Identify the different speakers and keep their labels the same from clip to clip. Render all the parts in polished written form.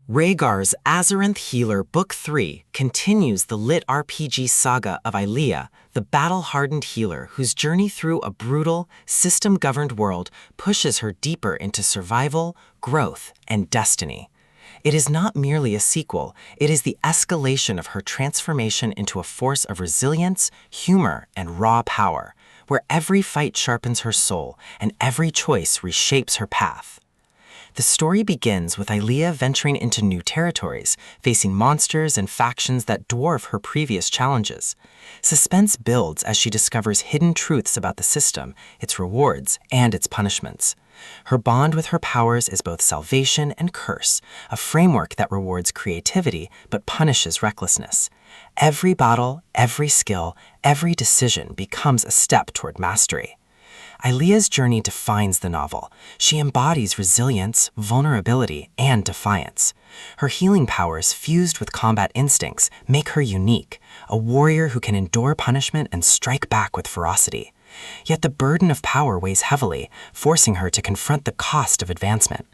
Speaker 1: Rhaegar's Azarinth Healer Book 3 continues the LitRPG saga of Ilea, the battle-hardened healer whose journey through a brutal, system-governed world pushes her deeper into survival, growth, and destiny. It is not merely a sequel, it is the escalation of her transformation into a force of resilience, humor, and raw power, where every fight sharpens her soul and every choice reshapes her path. The story begins with Ilea venturing into new territories, facing monsters and factions that dwarf her previous challenges. Suspense builds as she discovers hidden truths about the system, its rewards, and its punishments. Her bond with her powers is both salvation and curse, a framework that rewards creativity but punishes recklessness. Every battle, every skill, every decision becomes a step toward mastery. Ilea's journey defines the novel. She embodies resilience, vulnerability, and defiance. Her healing powers, fused with combat instincts, make her unique, a warrior who can endure punishment and strike back with ferocity. Yet the burden of power weighs heavily, forcing her to confront the cost of advancement.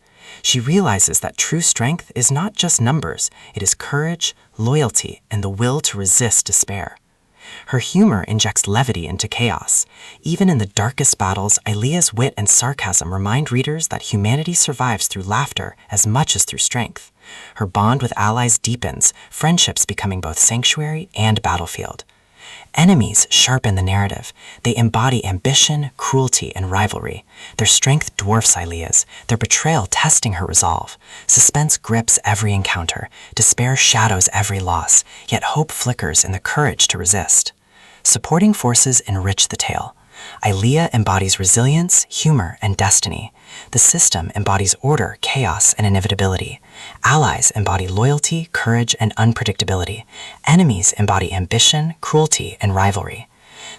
Speaker 1: She realizes that true strength is not just numbers, it is courage, loyalty, and the will to resist despair. Her humor injects levity into chaos. Even in the darkest battles, Ilea's wit and sarcasm remind readers that humanity survives through laughter as much as through strength. Her bond with allies deepens, friendships becoming both sanctuary and battlefield. Enemies sharpen the narrative. They embody ambition, cruelty, and rivalry. Their strength dwarfs Ilea's, their betrayal testing her resolve. Suspense grips every encounter, despair shadows every loss, yet hope flickers in the courage to resist. Supporting forces enrich the tale. Ilea embodies resilience, humor, and destiny. The system embodies order, chaos, and inevitability. Allies embody loyalty, courage, and unpredictability. Enemies embody ambition, cruelty, and rivalry.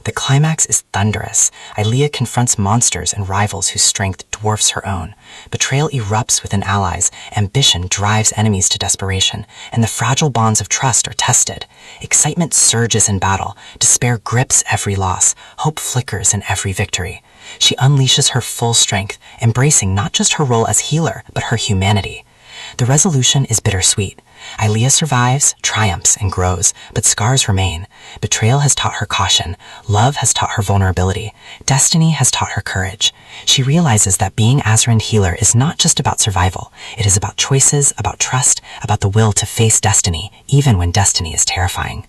Speaker 1: The climax is thunderous. Ilea confronts monsters and rivals whose strength dwarfs her own. Betrayal erupts within allies, ambition drives enemies to desperation, and the fragile bonds of trust are tested. Excitement surges in battle, despair grips every loss, hope flickers in every victory. She unleashes her full strength, embracing not just her role as healer, but her humanity. The resolution is bittersweet. Ilea survives, triumphs, and grows, but scars remain. Betrayal has taught her caution. Love has taught her vulnerability. Destiny has taught her courage. She realizes that being Azarinth Healer is not just about survival. It is about choices, about trust, about the will to face destiny, even when destiny is terrifying.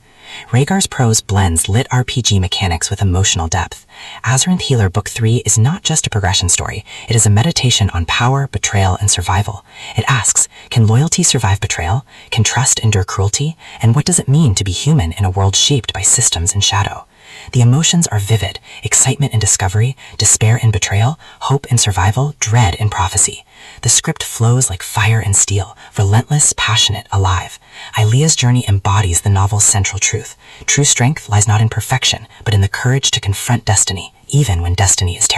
Speaker 1: Rhaegar's prose blends LitRPG mechanics with emotional depth. Azarinth Healer Book 3 is not just a progression story, it is a meditation on power, betrayal, and survival. It asks, can loyalty survive betrayal? Can trust endure cruelty? And what does it mean to be human in a world shaped by systems and shadow? The emotions are vivid, excitement in discovery, despair in betrayal, hope in survival, dread in prophecy. The script flows like fire and steel, relentless, passionate, alive. Ilea's journey embodies the novel's central truth. True strength lies not in perfection, but in the courage to confront destiny, even when destiny is terrible.